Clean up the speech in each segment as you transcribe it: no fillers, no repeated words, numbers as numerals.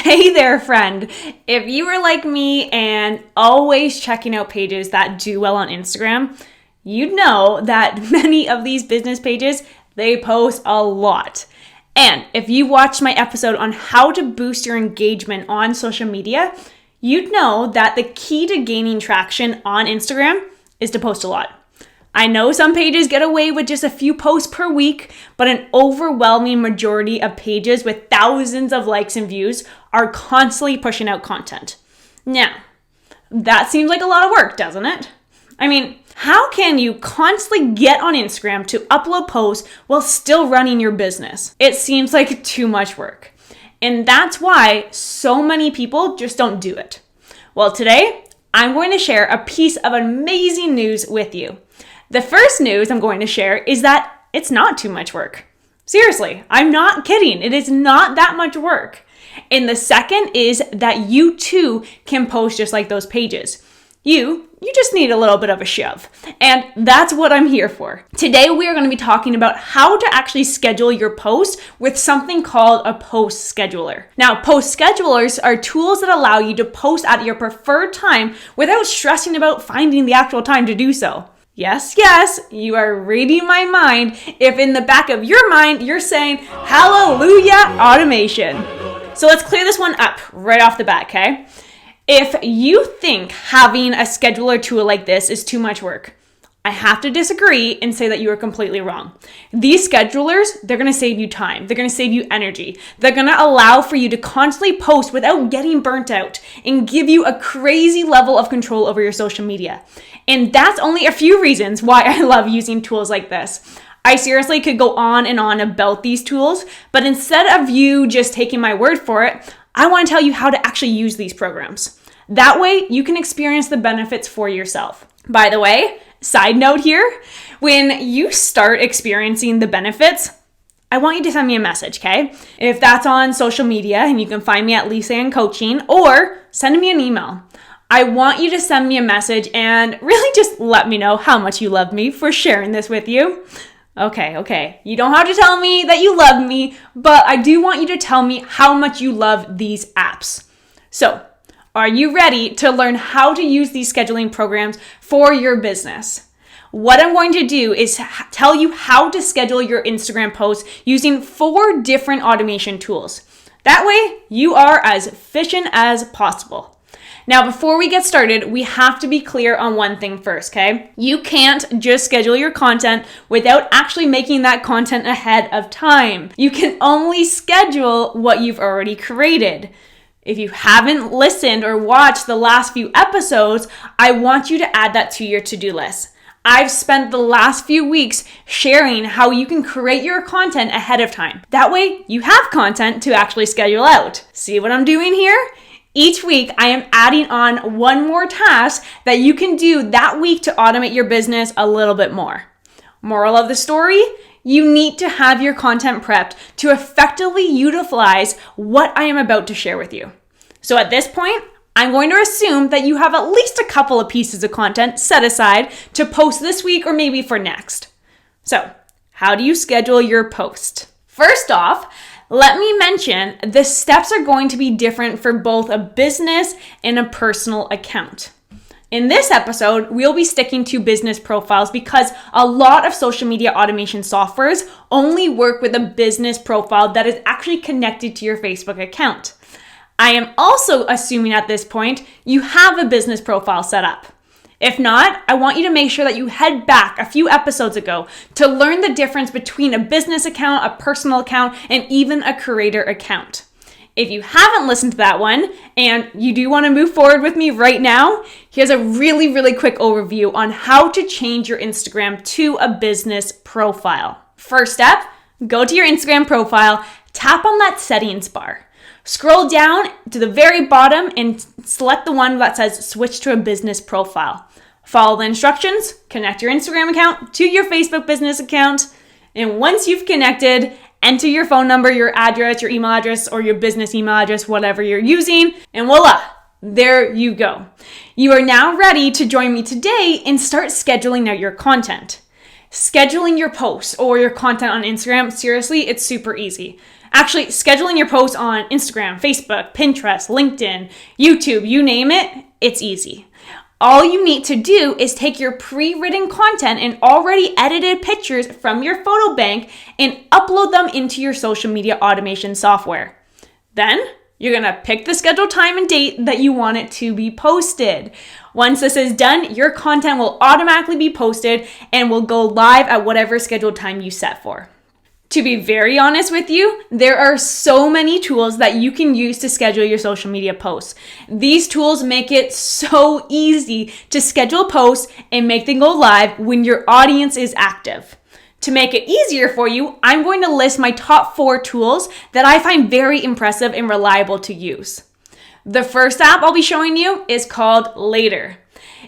Hey there, friend. If you are like me and always checking out pages that do well on Instagram, you'd know that many of these business pages, they post a lot. And if you watched my episode on how to boost your engagement on social media, you'd know that the key to gaining traction on Instagram is to post a lot. I know some pages get away with just a few posts per week, but an overwhelming majority of pages with thousands of likes and views are constantly pushing out content. Now, that seems like a lot of work, doesn't it? I mean, how can you constantly get on Instagram to upload posts while still running your business? It seems like too much work. And that's why so many people just don't do it. Well, today, I'm going to share a piece of amazing news with you. The first news I'm going to share is that it's not too much work. Seriously, I'm not kidding. It is not that much work. And the second is that you too can post just like those pages. You just need a little bit of a shove. And that's what I'm here for. Today, we are going to be talking about how to actually schedule your post with something called a post scheduler. Now, post schedulers are tools that allow you to post at your preferred time without stressing about finding the actual time to do so. Yes, you are reading my mind if in the back of your mind, you're saying, hallelujah, automation. So let's clear this one up right off the bat, okay? If you think having a scheduler tool like this is too much work, I have to disagree and say that you are completely wrong. These schedulers, they're going to save you time. They're going to save you energy. They're going to allow for you to constantly post without getting burnt out and give you a crazy level of control over your social media. And that's only a few reasons why I love using tools like this. I seriously could go on and on about these tools, but instead of you just taking my word for it, I want to tell you how to actually use these programs. That way, you can experience the benefits for yourself. By the way, side note here, when you start experiencing the benefits, I want you to send me a message, okay? If that's on social media, and you can find me at Lisa Ann Coaching, or send me an email. I want you to send me a message and really just let me know how much you love me for sharing this with you. Okay. You don't have to tell me that you love me, but I do want you to tell me how much you love these apps. So, are you ready to learn how to use these scheduling programs for your business? What I'm going to do is tell you how to schedule your Instagram posts using 4 different automation tools. That way, you are as efficient as possible. Now, before we get started, we have to be clear on one thing first, okay? You can't just schedule your content without actually making that content ahead of time. You can only schedule what you've already created. If you haven't listened or watched the last few episodes, I want you to add that to your to-do list. I've spent the last few weeks sharing how you can create your content ahead of time. That way, you have content to actually schedule out. See what I'm doing here? Each week, I am adding on one more task that you can do that week to automate your business a little bit more. Moral of the story? You need to have your content prepped to effectively utilize what I am about to share with you. So at this point, I'm going to assume that you have at least a couple of pieces of content set aside to post this week or maybe for next. So, how do you schedule your post? First off, let me mention the steps are going to be different for both a business and a personal account. In this episode, we'll be sticking to business profiles because a lot of social media automation softwares only work with a business profile that is actually connected to your Facebook account. I am also assuming at this point you have a business profile set up. If not, I want you to make sure that you head back a few episodes ago to learn the difference between a business account, a personal account, and even a creator account. If you haven't listened to that one and you do want to move forward with me right now, here's a really quick overview on how to change your Instagram to a business profile. First step, go to your Instagram profile, tap on that settings bar. Scroll down to the very bottom and select the one that says switch to a business profile. Follow the instructions, connect your Instagram account to your Facebook business account, and once you've connected, enter your phone number, your address, your email address, or your business email address, whatever you're using, and voila, there you go. You are now ready to join me today and start scheduling out your content. Scheduling your posts or your content on Instagram, seriously, it's super easy. Actually, scheduling your posts on Instagram, Facebook, Pinterest, LinkedIn, YouTube, you name it, it's easy. All you need to do is take your pre-written content and already edited pictures from your photo bank and upload them into your social media automation software. Then you're gonna pick the scheduled time and date that you want it to be posted. Once this is done, your content will automatically be posted and will go live at whatever scheduled time you set for. To be very honest with you, there are so many tools that you can use to schedule your social media posts. These tools make it so easy to schedule posts and make them go live when your audience is active. To make it easier for you, I'm going to list my top 4 tools that I find very impressive and reliable to use. The first app I'll be showing you is called Later.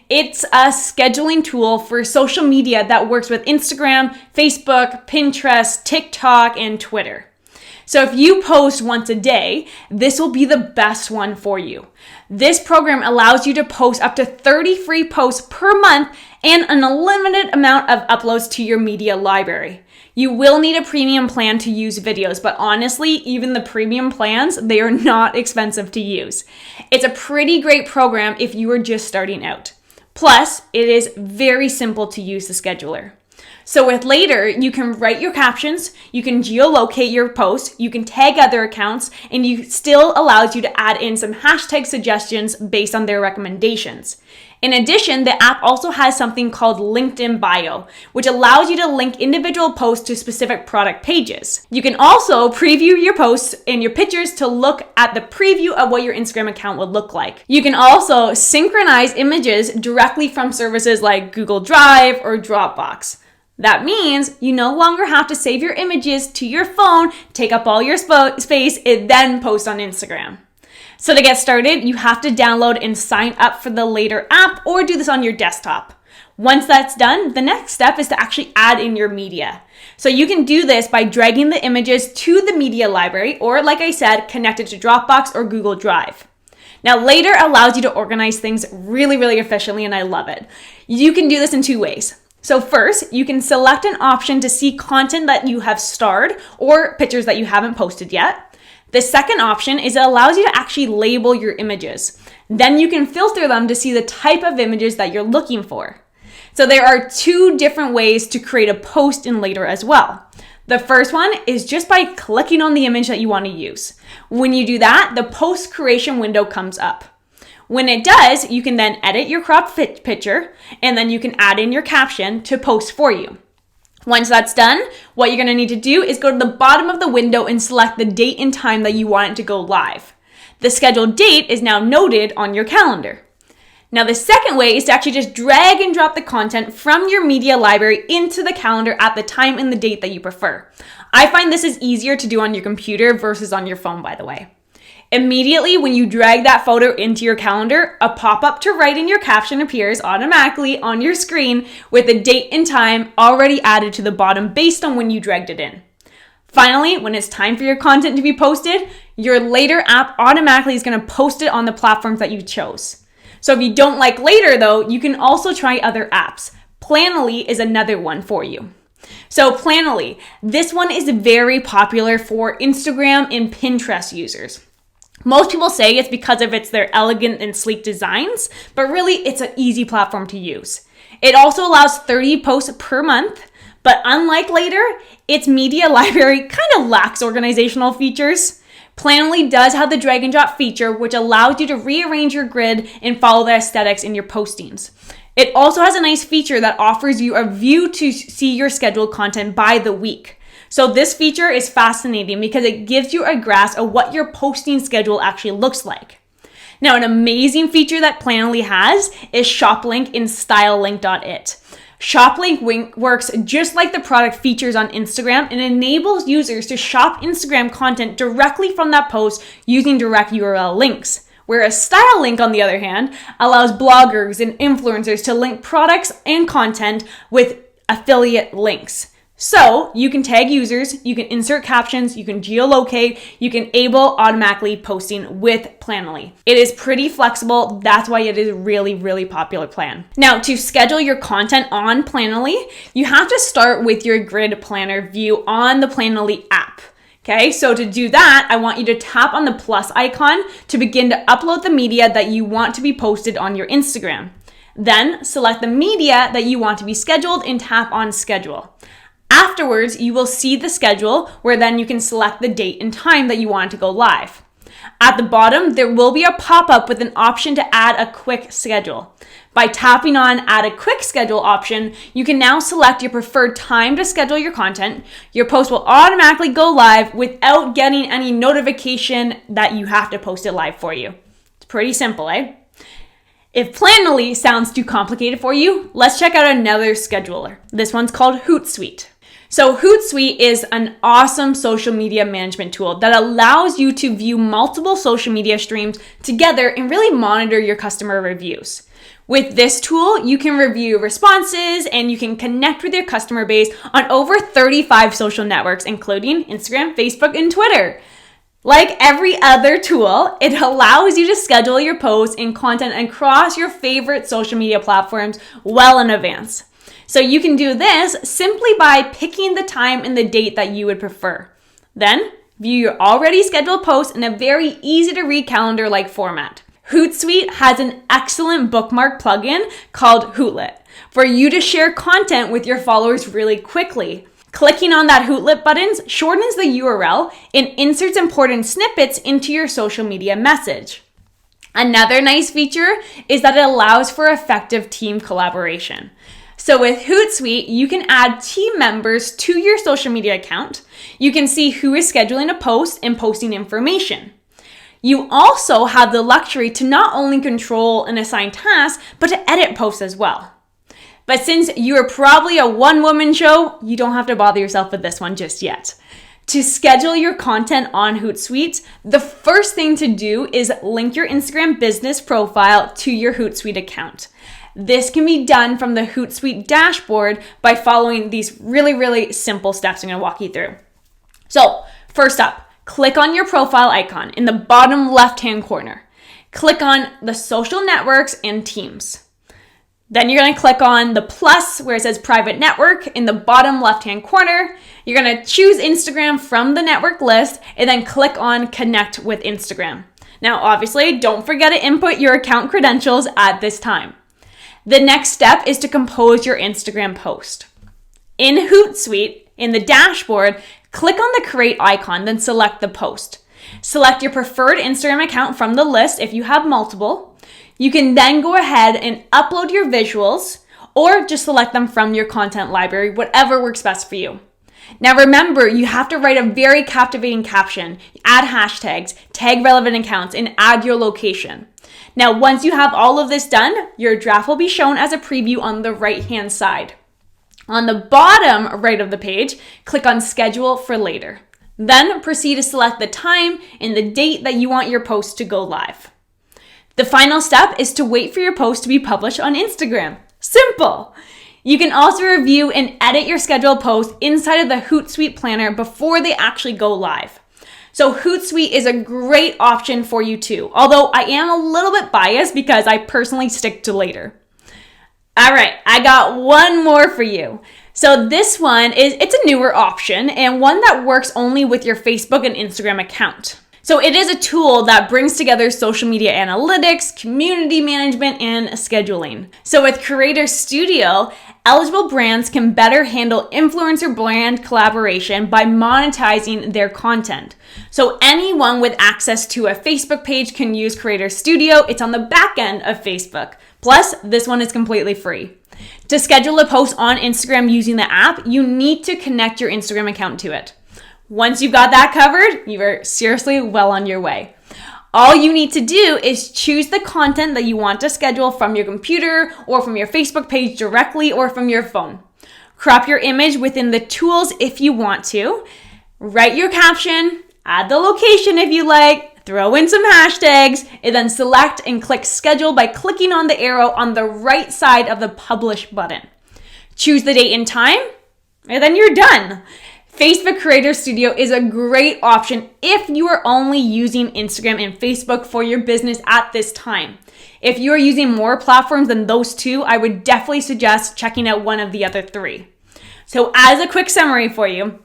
It's a scheduling tool for social media that works with Instagram, Facebook, Pinterest, TikTok, and Twitter. So if you post once a day, this will be the best one for you. This program allows you to post up to 30 free posts per month and an unlimited amount of uploads to your media library. You will need a premium plan to use videos, but honestly, even the premium plans, they are not expensive to use. It's a pretty great program if you are just starting out. Plus, it is very simple to use the scheduler. So with Later, you can write your captions, you can geolocate your posts, you can tag other accounts, and it still allows you to add in some hashtag suggestions based on their recommendations. In addition, the app also has something called LinkedIn Bio, which allows you to link individual posts to specific product pages. You can also preview your posts and your pictures to look at the preview of what your Instagram account would look like. You can also synchronize images directly from services like Google Drive or Dropbox. That means you no longer have to save your images to your phone, take up all your space, and then post on Instagram. So to get started, you have to download and sign up for the Later app or do this on your desktop. Once that's done, the next step is to actually add in your media. So you can do this by dragging the images to the media library or, like I said, connect it to Dropbox or Google Drive. Now, Later allows you to organize things really efficiently, and I love it. You can do this in 2 ways. So first, you can select an option to see content that you have starred or pictures that you haven't posted yet. The second option is it allows you to actually label your images. Then you can filter them to see the type of images that you're looking for. So there are 2 different ways to create a post in Later as well. The first one is just by clicking on the image that you want to use. When you do that, the post creation window comes up. When it does, you can then edit your crop picture, and then you can add in your caption to post for you. Once that's done, what you're going to need to do is go to the bottom of the window and select the date and time that you want it to go live. The scheduled date is now noted on your calendar. Now, the second way is to actually just drag and drop the content from your media library into the calendar at the time and the date that you prefer. I find this is easier to do on your computer versus on your phone, by the way. Immediately when you drag that photo into your calendar, a pop-up to write in your caption appears automatically on your screen with the date and time already added to the bottom based on when you dragged it in. Finally, when it's time for your content to be posted, your Later app automatically is going to post it on the platforms that you chose. So if you don't like Later though, you can also try other apps. Planoly is another one for you. So Planoly, this one is very popular for Instagram and Pinterest users. Most people say it's because of their elegant and sleek designs, but really it's an easy platform to use. It also allows 30 posts per month, but unlike Later, its media library kind of lacks organizational features. Planoly does have the drag and drop feature, which allows you to rearrange your grid and follow the aesthetics in your postings. It also has a nice feature that offers you a view to see your scheduled content by the week. So this feature is fascinating because it gives you a grasp of what your posting schedule actually looks like. Now, an amazing feature that Planoly has is ShopLink in StyleLink.it. ShopLink works just like the product features on Instagram and enables users to shop Instagram content directly from that post using direct URL links. Whereas StyleLink, on the other hand, allows bloggers and influencers to link products and content with affiliate links. So you can tag users, you can insert captions, you can geolocate, you can enable automatically posting with Planoly. It is pretty flexible. That's why it is a really popular plan. Now, to schedule your content on Planoly, you have to start with your grid planner view on the Planoly app. Okay, so to do that, I want you to tap on the plus icon to begin to upload the media that you want to be posted on your Instagram. Then select the media that you want to be scheduled and tap on schedule. Afterwards, you will see the schedule where then you can select the date and time that you want it to go live. At the bottom, there will be a pop-up with an option to add a quick schedule. By tapping on Add a Quick Schedule option, you can now select your preferred time to schedule your content. Your post will automatically go live without getting any notification that you have to post it live for you. It's pretty simple, eh? If Planoly sounds too complicated for you, let's check out another scheduler. This one's called HOOTSUITE. So HOOTSUITE is an awesome social media management tool that allows you to view multiple social media streams together and really monitor your customer reviews. With this tool, you can review responses and you can connect with your customer base on over 35 social networks, including Instagram, Facebook, and Twitter. Like every other tool, it allows you to schedule your posts and content across your favorite social media platforms well in advance. So you can do this simply by picking the time and the date that you would prefer. Then, view your already scheduled posts in a very easy to read calendar-like format. HOOTSUITE has an excellent bookmark plugin called HOOTSUITE for you to share content with your followers really quickly. Clicking on that HOOTSUITE button shortens the URL and inserts important snippets into your social media message. Another nice feature is that it allows for effective team collaboration. So with HOOTSUITE, you can add team members to your social media account. You can see who is scheduling a post and posting information. You also have the luxury to not only control and assign tasks, but to edit posts as well. But since you are probably a one-woman show, you don't have to bother yourself with this one just yet. To schedule your content on HOOTSUITE, the first thing to do is link your Instagram business profile to your HOOTSUITE account. This can be done from the HOOTSUITE dashboard by following these really simple steps I'm going to walk you through. So first up, click on your profile icon in the bottom left-hand corner. Click on the social networks and teams. Then you're going to click on the plus where it says private network in the bottom left-hand corner. You're going to choose Instagram from the network list and then click on connect with Instagram. Now, obviously, don't forget to input your account credentials at this time. The next step is to compose your Instagram post. In HOOTSUITE, in the dashboard, click on the create icon, then select the post. Select your preferred Instagram account from the list if you have multiple. You can then go ahead and upload your visuals or just select them from your content library, whatever works best for you. Now remember, you have to write a very captivating caption, add hashtags, tag relevant accounts, and add your location. Now, once you have all of this done, your draft will be shown as a preview on the right-hand side. On the bottom right of the page, click on Schedule for later. Then proceed to select the time and the date that you want your post to go live. The final step is to wait for your post to be published on Instagram. Simple! You can also review and edit your scheduled posts inside of the HOOTSUITE planner before they actually go live. So HOOTSUITE is a great option for you too, although I am a little bit biased because I personally stick to later. All right, I got one more for you. So this one it's a newer option and one that works only with your Facebook and Instagram account. So it is a tool that brings together social media analytics, community management, and scheduling. So with Creator Studio, eligible brands can better handle influencer brand collaboration by monetizing their content. So anyone with access to a Facebook page can use Creator Studio. It's on the back end of Facebook. Plus, this one is completely free. To schedule a post on Instagram using the app, you need to connect your Instagram account to it. Once you've got that covered, you are seriously well on your way. All you need to do is choose the content that you want to schedule from your computer or from your Facebook page directly or from your phone. Crop your image within the tools if you want to. Write your caption, add the location if you like, throw in some hashtags, and then select and click schedule by clicking on the arrow on the right side of the publish button. Choose the date and time, and then you're done. Facebook Creator Studio is a great option if you are only using Instagram and Facebook for your business at this time. If you are using more platforms than those two, I would definitely suggest checking out one of the other three. So as a quick summary for you,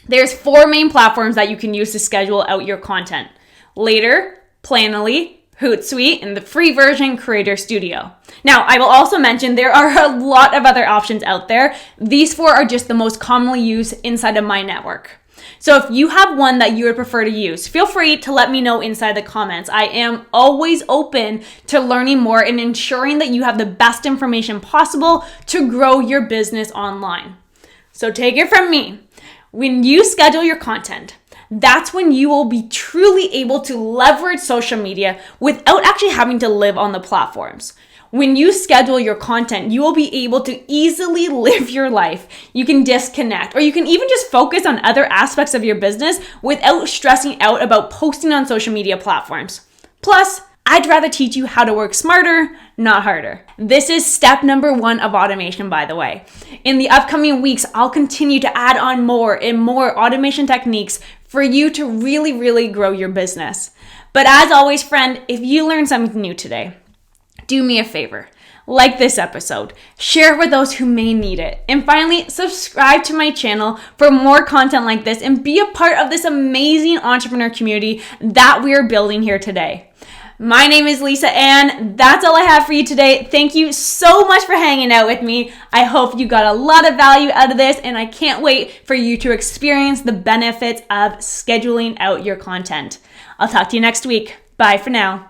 There's 4 main platforms that you can use to schedule out your content: Later, Planoly, HOOTSUITE, and the free version, Creator Studio. Now, I will also mention there are a lot of other options out there. These 4 are just the most commonly used inside of my network. So if you have one that you would prefer to use, feel free to let me know inside the comments. I am always open to learning more and ensuring that you have the best information possible to grow your business online. So take it from me. When you schedule your content, that's when you will be truly able to leverage social media without actually having to live on the platforms. When you schedule your content, you will be able to easily live your life. You can disconnect, or you can even just focus on other aspects of your business without stressing out about posting on social media platforms. Plus, I'd rather teach you how to work smarter, not harder. This is step number 1 of automation, by the way. In the upcoming weeks, I'll continue to add on more and more automation techniques for you to really grow your business. But as always, friend, if you learned something new today, do me a favor. Like this episode, share with those who may need it. And finally, subscribe to my channel for more content like this and be a part of this amazing entrepreneur community that we are building here today. My name is Lisa, and that's all I have for you today. Thank you so much for hanging out with me. I hope you got a lot of value out of this, and I can't wait for you to experience the benefits of scheduling out your content. I'll talk to you next week. Bye for now.